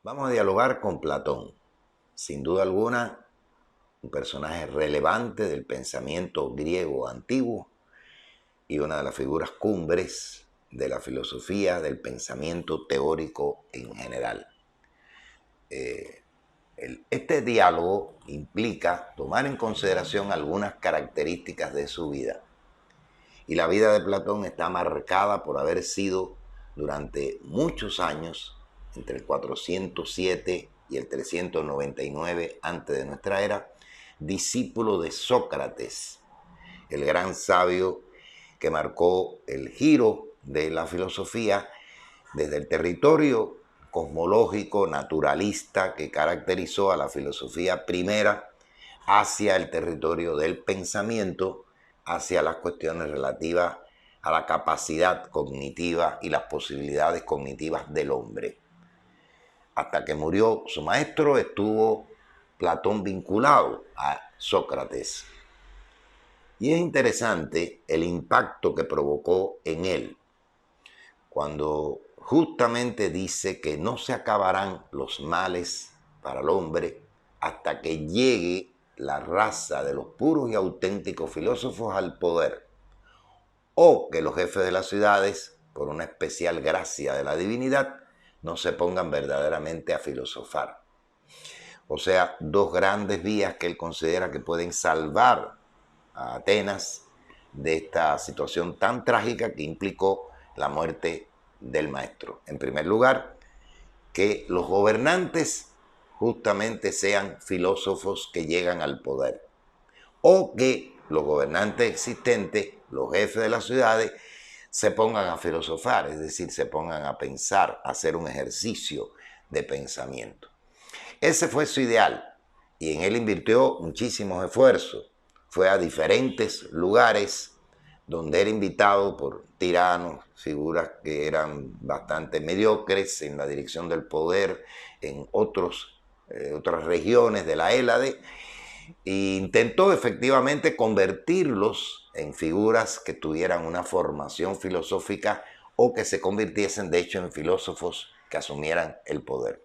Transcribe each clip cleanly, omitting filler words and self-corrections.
Vamos a dialogar con Platón, sin duda alguna un personaje relevante del pensamiento griego antiguo y una de las figuras cumbres de la filosofía, del pensamiento teórico en general. Este diálogo implica tomar en consideración algunas características de su vida. Y la vida de Platón está marcada por haber sido durante muchos años, entre el 407 y el 399 antes de nuestra era, discípulo de Sócrates, el gran sabio que marcó el giro de la filosofía desde el territorio cosmológico, naturalista, que caracterizó a la filosofía primera, hacia el territorio del pensamiento, hacia las cuestiones relativas a la capacidad cognitiva y las posibilidades cognitivas del hombre. Hasta que murió su maestro, estuvo Platón vinculado a Sócrates. Y es interesante el impacto que provocó en él, cuando justamente dice que no se acabarán los males para el hombre hasta que llegue la raza de los puros y auténticos filósofos al poder, o que los jefes de las ciudades, por una especial gracia de la divinidad, no se pongan verdaderamente a filosofar. O sea, dos grandes vías que él considera que pueden salvar a Atenas de esta situación tan trágica que implicó la muerte del maestro. En primer lugar, que los gobernantes justamente sean filósofos que llegan al poder, o que los gobernantes existentes, los jefes de las ciudades, se pongan a filosofar, es decir, se pongan a pensar, a hacer un ejercicio de pensamiento. Ese fue su ideal y en él invirtió muchísimos esfuerzos. Fue a diferentes lugares donde era invitado por tiranos, figuras que eran bastante mediocres en la dirección del poder en otras regiones de la Hélade, e intentó efectivamente convertirlos en figuras que tuvieran una formación filosófica o que se convirtiesen de hecho en filósofos que asumieran el poder.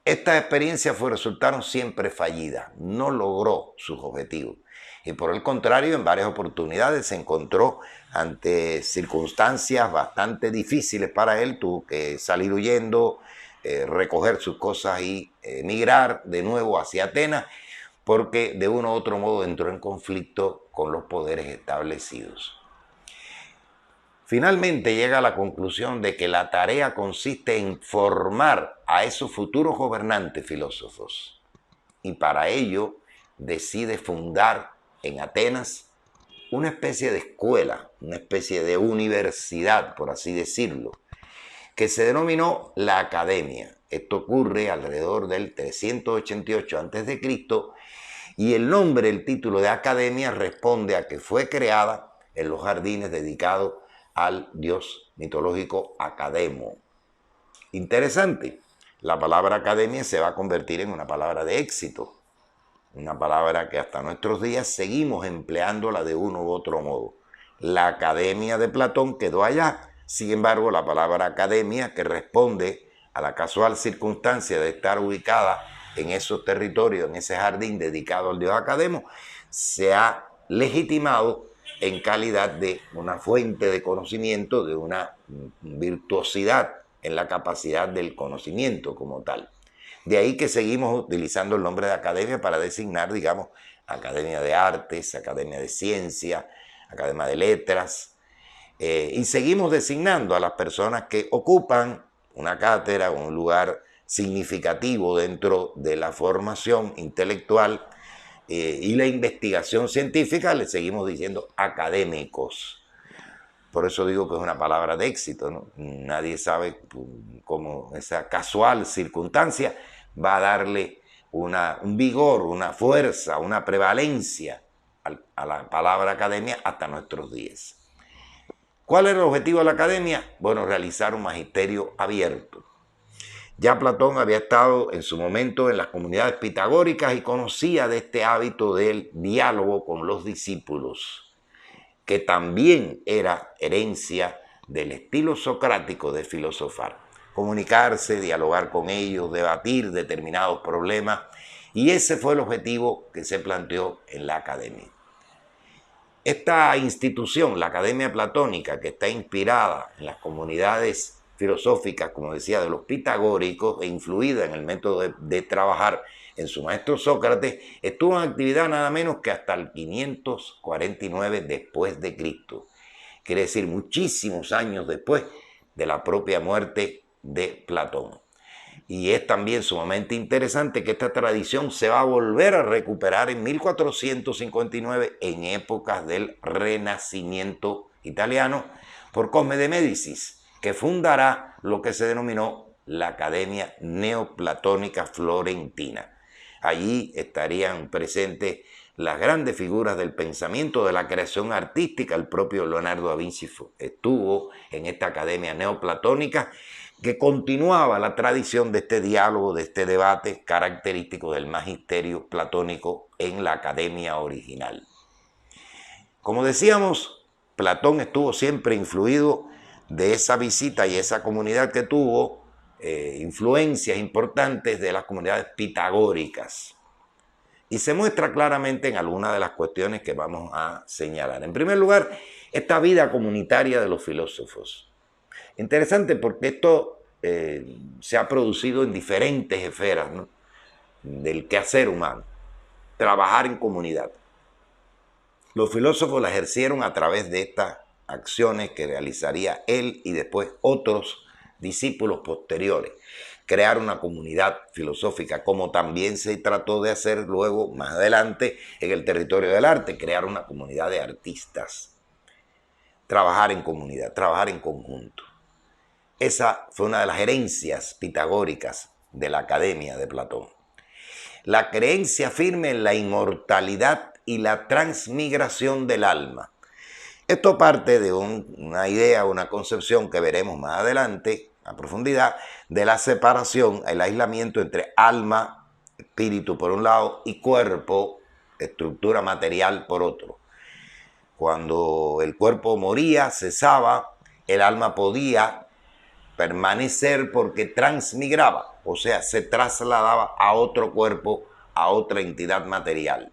Estas experiencias resultaron siempre fallidas, no logró sus objetivos. Y por el contrario, en varias oportunidades se encontró ante circunstancias bastante difíciles para él, tuvo que salir huyendo, recoger sus cosas y emigrar de nuevo hacia Atenas, porque de uno u otro modo entró en conflicto con los poderes establecidos. Finalmente llega a la conclusión de que la tarea consiste en formar a esos futuros gobernantes filósofos, y para ello decide fundar en Atenas una especie de escuela, una especie de universidad, por así decirlo, que se denominó la Academia. Esto ocurre alrededor del 388 a.C. y el nombre, el título de Academia, responde a que fue creada en los jardines dedicados al dios mitológico Academo. Interesante, la palabra academia se va a convertir en una palabra de éxito, una palabra que hasta nuestros días seguimos empleándola de uno u otro modo. La Academia de Platón quedó allá, sin embargo la palabra academia, que responde a la casual circunstancia de estar ubicada en esos territorios, en ese jardín dedicado al dios Academo, se ha legitimado en calidad de una fuente de conocimiento, de una virtuosidad en la capacidad del conocimiento como tal. De ahí que seguimos utilizando el nombre de academia para designar, digamos, Academia de Artes, Academia de Ciencia, Academia de Letras, y seguimos designando a las personas que ocupan una cátedra o un lugar significativo dentro de la formación intelectual y la investigación científica, le seguimos diciendo académicos. Por eso digo que es una palabra de éxito, ¿no? Nadie sabe cómo esa casual circunstancia va a darle un vigor, una fuerza, una prevalencia a la palabra academia hasta nuestros días. ¿Cuál era el objetivo de la academia? Bueno, realizar un magisterio abierto. Ya Platón había estado en su momento en las comunidades pitagóricas y conocía de este hábito del diálogo con los discípulos, que también era herencia del estilo socrático de filosofar. comunicarse, dialogar con ellos, debatir determinados problemas. Y ese fue el objetivo que se planteó en la academia. Esta institución, la Academia Platónica, que está inspirada en las comunidades filosóficas, como decía, de los pitagóricos e influida en el método de trabajar en su maestro Sócrates, estuvo en actividad nada menos que hasta el 549 después de Cristo. Quiere decir, muchísimos años después de la propia muerte de Platón. Y es también sumamente interesante que esta tradición se va a volver a recuperar en 1459 en épocas del Renacimiento italiano por Cosme de Médicis, que fundará lo que se denominó la Academia Neoplatónica Florentina. Allí estarían presentes las grandes figuras del pensamiento, de la creación artística. El propio Leonardo da Vinci estuvo en esta Academia Neoplatónica, que continuaba la tradición de este diálogo, de este debate característico del magisterio platónico en la academia original. Como decíamos, Platón estuvo siempre influido de esa visita y esa comunidad que tuvo, influencias importantes de las comunidades pitagóricas. Y se muestra claramente en algunas de las cuestiones que vamos a señalar. En primer lugar, esta vida comunitaria de los filósofos. Interesante porque esto se ha producido en diferentes esferas, ¿no?, del quehacer humano. Trabajar en comunidad. Los filósofos la ejercieron a través de estas acciones que realizaría él y después otros discípulos posteriores. Crear una comunidad filosófica, como también se trató de hacer luego, más adelante, en el territorio del arte, crear una comunidad de artistas. Trabajar en comunidad, trabajar en conjunto. Esa fue una de las herencias pitagóricas de la Academia de Platón. La creencia firme en la inmortalidad y la transmigración del alma. Esto parte de una idea, una concepción que veremos más adelante a profundidad, de la separación, el aislamiento entre alma, espíritu por un lado, y cuerpo, estructura material por otro. Cuando el cuerpo moría, cesaba, el alma podía permanecer porque transmigraba, o sea, se trasladaba a otro cuerpo, a otra entidad material.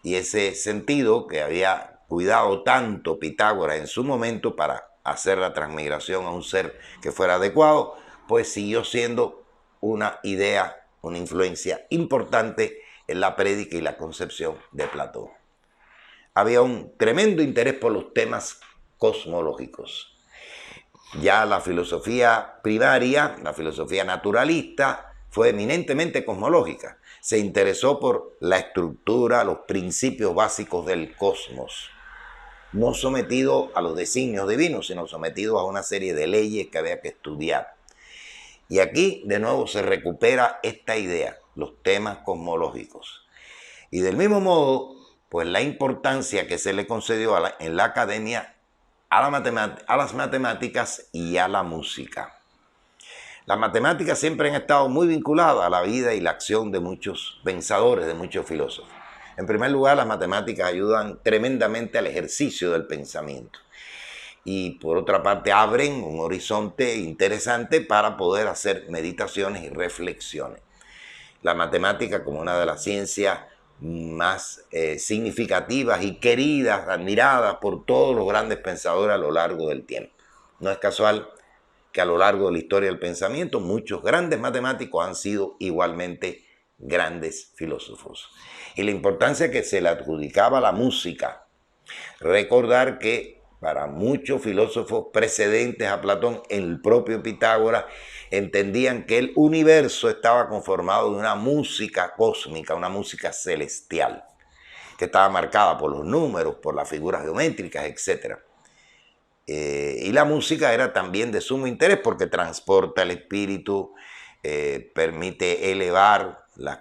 Y ese sentido que había cuidado tanto Pitágoras en su momento para hacer la transmigración a un ser que fuera adecuado, pues siguió siendo una idea, una influencia importante en la prédica y la concepción de Platón. Había un tremendo interés por los temas cosmológicos. Ya la filosofía primaria, la filosofía naturalista, fue eminentemente cosmológica. Se interesó por la estructura, los principios básicos del cosmos. No sometido a los designios divinos, sino sometido a una serie de leyes que había que estudiar. Y aquí de nuevo se recupera esta idea, los temas cosmológicos. Y del mismo modo, pues la importancia que se le concedió en la academia a las matemáticas y a la música. Las matemáticas siempre han estado muy vinculadas a la vida y la acción de muchos pensadores, de muchos filósofos. En primer lugar, las matemáticas ayudan tremendamente al ejercicio del pensamiento. Y por otra parte, abren un horizonte interesante para poder hacer meditaciones y reflexiones. La matemática, como una de las ciencias más significativas y queridas, admiradas por todos los grandes pensadores a lo largo del tiempo. No es casual que a lo largo de la historia del pensamiento muchos grandes matemáticos han sido igualmente grandes filósofos. Y la importancia que se le adjudicaba a la música. Recordar que para muchos filósofos precedentes a Platón, el propio Pitágoras, entendían que el universo estaba conformado de una música cósmica, una música celestial, que estaba marcada por los números, por las figuras geométricas, etc. Y la música era también de sumo interés porque transporta el espíritu, permite elevar las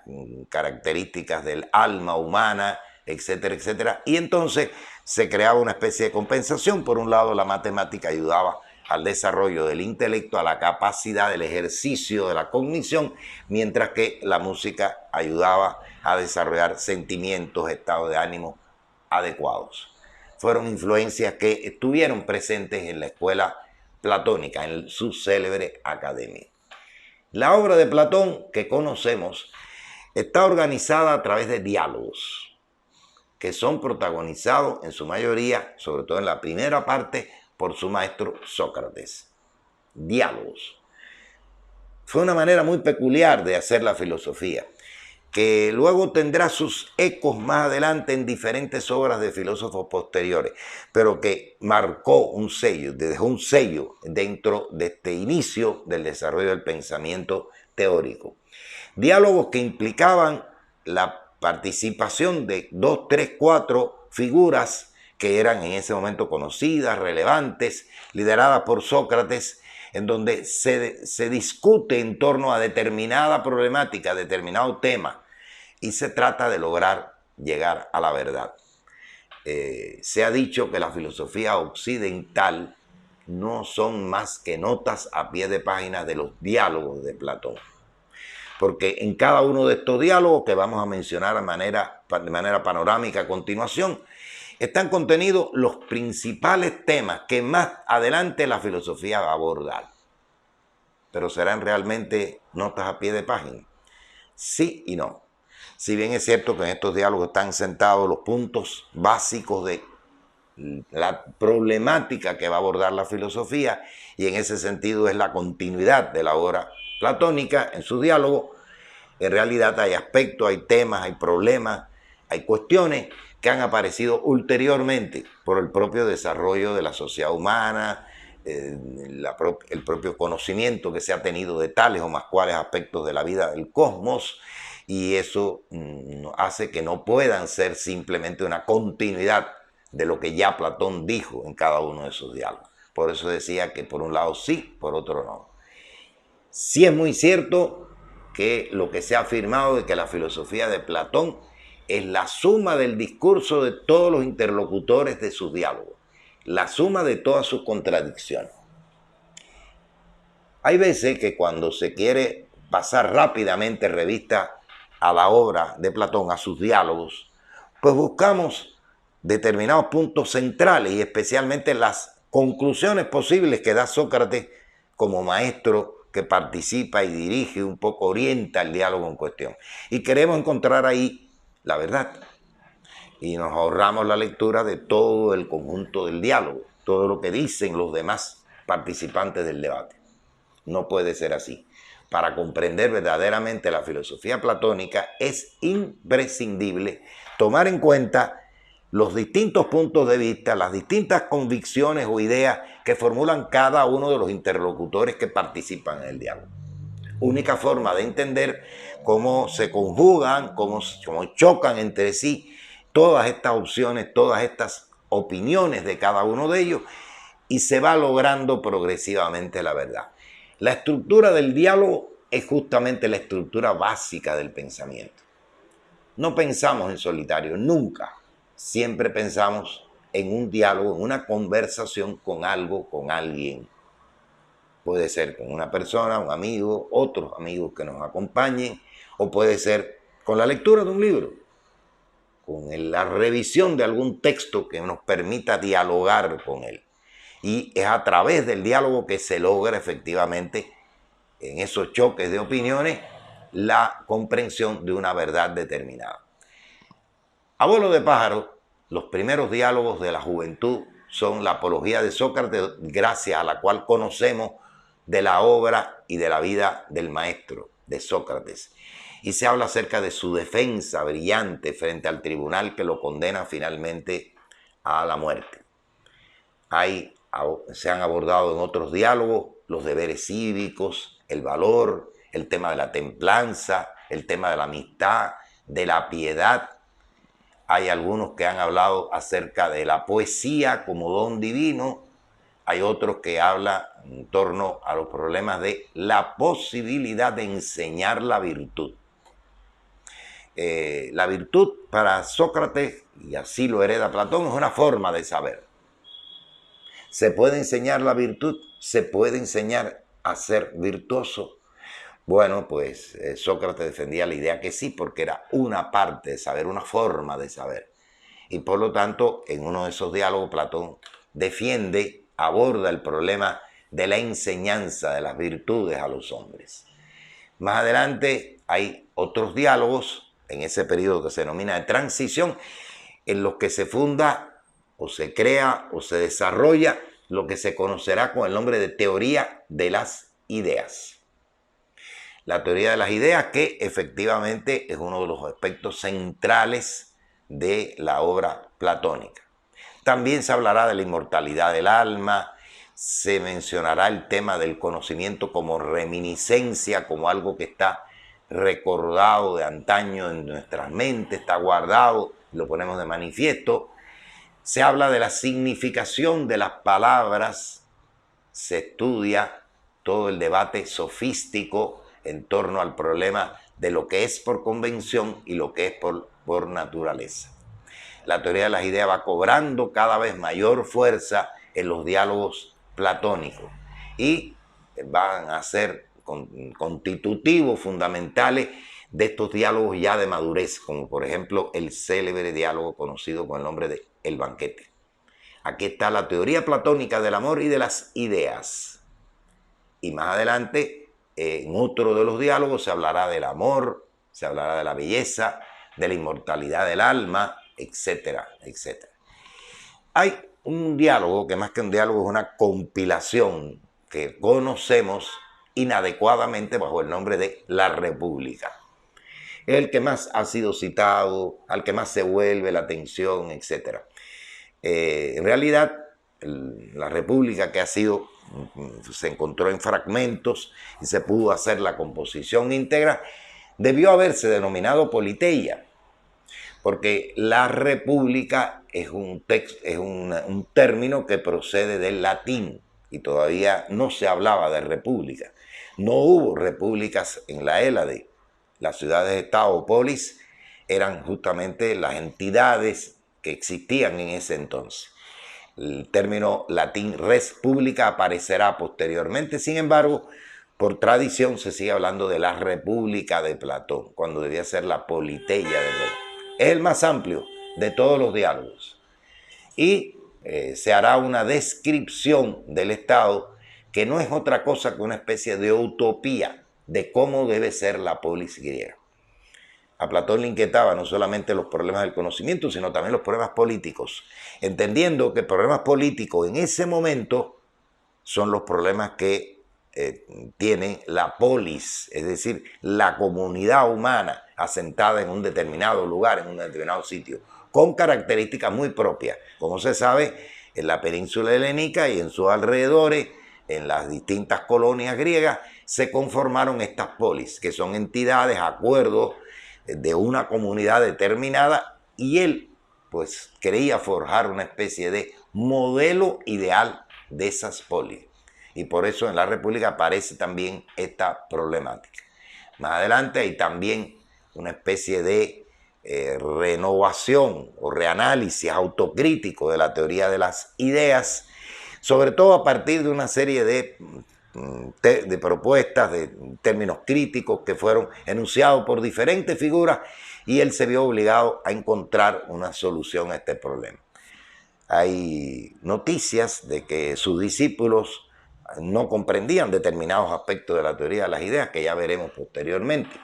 características del alma humana, etcétera, etcétera. Y entonces se creaba una especie de compensación. Por un lado, la matemática ayudaba al desarrollo del intelecto, a la capacidad del ejercicio de la cognición, mientras que la música ayudaba a desarrollar sentimientos, estados de ánimo adecuados. Fueron influencias que estuvieron presentes en la escuela platónica en su célebre academia. La obra de Platón que conocemos está organizada a través de diálogos que son protagonizados en su mayoría, sobre todo en la primera parte, por su maestro Sócrates. Diálogos. Fue una manera muy peculiar de hacer la filosofía, que luego tendrá sus ecos más adelante en diferentes obras de filósofos posteriores, pero que marcó un sello, dejó un sello dentro de este inicio del desarrollo del pensamiento teórico. Diálogos que implicaban la participación de 2, 3, 4 figuras que eran en ese momento conocidas, relevantes, lideradas por Sócrates, en donde se discute en torno a determinada problemática, determinado tema, y se trata de lograr llegar a la verdad. Se ha dicho que la filosofía occidental no son más que notas a pie de página de los diálogos de Platón. Porque en cada uno de estos diálogos, que vamos a mencionar de manera panorámica a continuación, están contenidos los principales temas que más adelante la filosofía va a abordar. ¿Pero serán realmente notas a pie de página? Sí y no. Si bien es cierto que en estos diálogos están sentados los puntos básicos de la problemática que va a abordar la filosofía, y en ese sentido es la continuidad de la obra platónica en sus diálogos, en realidad hay aspectos, hay temas, hay problemas, hay cuestiones que han aparecido ulteriormente por el propio desarrollo de la sociedad humana, el propio conocimiento que se ha tenido de tales o más cuales aspectos de la vida del cosmos, y eso hace que no puedan ser simplemente una continuidad de lo que ya Platón dijo en cada uno de sus diálogos. Por eso decía que por un lado sí, por otro no. Sí es muy cierto que lo que se ha afirmado de que la filosofía de Platón es la suma del discurso de todos los interlocutores de sus diálogos, la suma de todas sus contradicciones. Hay veces que cuando se quiere pasar rápidamente revista a la obra de Platón, a sus diálogos, pues buscamos determinados puntos centrales y especialmente las conclusiones posibles que da Sócrates como maestro que participa y dirige, un poco orienta el diálogo en cuestión. Y queremos encontrar ahí la verdad. Y nos ahorramos la lectura de todo el conjunto del diálogo, todo lo que dicen los demás participantes del debate. No puede ser así. Para comprender verdaderamente la filosofía platónica es imprescindible tomar en cuenta los distintos puntos de vista, las distintas convicciones o ideas que formulan cada uno de los interlocutores que participan en el diálogo. Única forma de entender cómo se conjugan, cómo chocan entre sí todas estas opciones, todas estas opiniones de cada uno de ellos, y se va logrando progresivamente la verdad. La estructura del diálogo es justamente la estructura básica del pensamiento. No pensamos en solitario, nunca. Siempre pensamos en un diálogo, en una conversación con algo, con alguien. Puede ser con una persona, un amigo, otros amigos que nos acompañen, o puede ser con la lectura de un libro, con la revisión de algún texto que nos permita dialogar con él. Y es a través del diálogo que se logra efectivamente, en esos choques de opiniones, la comprensión de una verdad determinada. A vuelo de pájaro, los primeros diálogos de la juventud son la apología de Sócrates, gracias a la cual conocemos de la obra y de la vida del maestro, de Sócrates. Y se habla acerca de su defensa brillante frente al tribunal que lo condena finalmente a la muerte. Se han abordado en otros diálogos los deberes cívicos, el valor, el tema de la templanza, el tema de la amistad, de la piedad. Hay algunos que han hablado acerca de la poesía como don divino. Hay otros que hablan en torno a los problemas de la posibilidad de enseñar la virtud. La virtud para Sócrates, y así lo hereda Platón, es una forma de saber. ¿Se puede enseñar la virtud? ¿Se puede enseñar a ser virtuoso? Bueno, pues Sócrates defendía la idea que sí, porque era una parte de saber, una forma de saber. Y por lo tanto, en uno de esos diálogos, Platón aborda el problema de la enseñanza de las virtudes a los hombres. Más adelante hay otros diálogos en ese periodo que se denomina de transición, en los que se funda o se crea o se desarrolla lo que se conocerá con el nombre de teoría de las ideas. La teoría de las ideas, que efectivamente es uno de los aspectos centrales de la obra platónica. También se hablará de la inmortalidad del alma, se mencionará el tema del conocimiento como reminiscencia, como algo que está recordado de antaño en nuestras mentes, está guardado, lo ponemos de manifiesto. Se habla de la significación de las palabras, se estudia todo el debate sofístico en torno al problema de lo que es por convención y lo que es por naturaleza. La teoría de las ideas va cobrando cada vez mayor fuerza en los diálogos platónicos y van a ser constitutivos fundamentales de estos diálogos ya de madurez, como por ejemplo el célebre diálogo conocido con el nombre de El banquete. Aquí está la teoría platónica del amor y de las ideas. Y más adelante, en otro de los diálogos, se hablará del amor, se hablará de la belleza, de la inmortalidad del alma, etcétera, etcétera. Hay un diálogo que más que un diálogo es una compilación que conocemos inadecuadamente bajo el nombre de La República. Es el que más ha sido citado, al que más se vuelve la atención, etcétera. En realidad, La República, que se encontró en fragmentos y se pudo hacer la composición íntegra, debió haberse denominado Politeia, porque la república es un término que procede del latín y todavía no se hablaba de república. No hubo repúblicas en la Hélade. Las ciudades-estado o polis eran justamente las entidades que existían en ese entonces. El término latín res publica aparecerá posteriormente, sin embargo, por tradición se sigue hablando de la República de Platón, cuando debía ser la Politeia de Platón. Es el más amplio de todos los diálogos. Y se hará una descripción del Estado que no es otra cosa que una especie de utopía de cómo debe ser la polis griega. A Platón le inquietaba no solamente los problemas del conocimiento, sino también los problemas políticos, entendiendo que problemas políticos en ese momento son los problemas que tiene la polis, es decir, la comunidad humana asentada en un determinado lugar, en un determinado sitio, con características muy propias. Como se sabe, en la península helénica y en sus alrededores, en las distintas colonias griegas, se conformaron estas polis, que son entidades, acuerdos de una comunidad determinada, y él pues quería forjar una especie de modelo ideal de esas polis. Y por eso en la República aparece también esta problemática. Más adelante hay también una especie de renovación o reanálisis autocrítico de la teoría de las ideas, sobre todo a partir de una serie de propuestas, de términos críticos que fueron enunciados por diferentes figuras, y él se vio obligado a encontrar una solución a este problema. Hay noticias de que sus discípulos no comprendían determinados aspectos de la teoría de las ideas, que ya veremos posteriormente,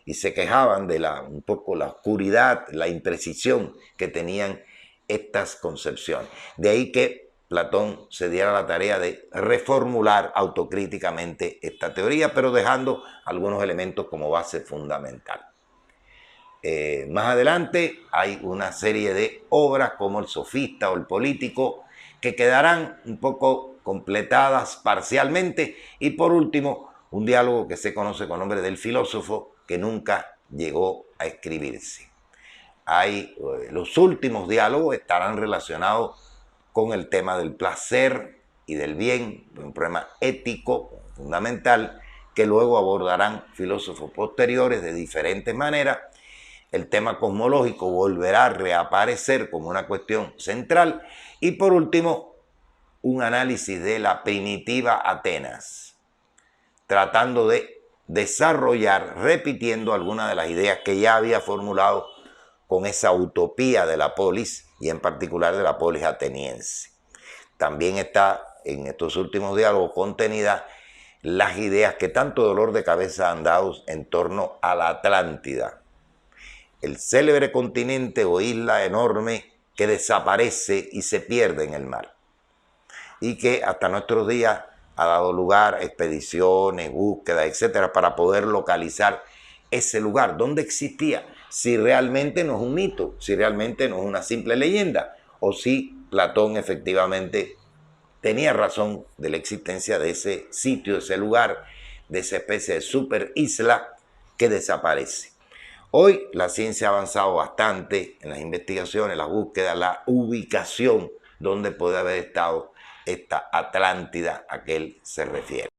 y se quejaban de un poco la oscuridad, la imprecisión que tenían estas concepciones. De ahí que Platón se diera la tarea de reformular autocríticamente esta teoría, pero dejando algunos elementos como base fundamental. Más adelante hay una serie de obras como El Sofista o El Político, que quedarán un poco completadas parcialmente, y por último un diálogo que se conoce con el nombre del Filósofo, que nunca llegó a escribirse. Los últimos diálogos estarán relacionados con el tema del placer y del bien, un problema ético fundamental que luego abordarán filósofos posteriores de diferentes maneras. El tema cosmológico volverá a reaparecer como una cuestión central, y por último un análisis de la primitiva Atenas, tratando de desarrollar, repitiendo algunas de las ideas que ya había formulado con esa utopía de la polis, y en particular de la polis ateniense. También está en estos últimos diálogos contenidas las ideas que tanto dolor de cabeza han dado en torno a la Atlántida, el célebre continente o isla enorme que desaparece y se pierde en el mar, y que hasta nuestros días ha dado lugar a expediciones, búsquedas, etcétera, para poder localizar ese lugar, dónde existía, si realmente no es un mito, si realmente no es una simple leyenda, o si Platón efectivamente tenía razón de la existencia de ese sitio, de ese lugar, de esa especie de super isla que desaparece. Hoy la ciencia ha avanzado bastante en las investigaciones, las búsquedas, la ubicación donde puede haber estado esta Atlántida a que él se refiere.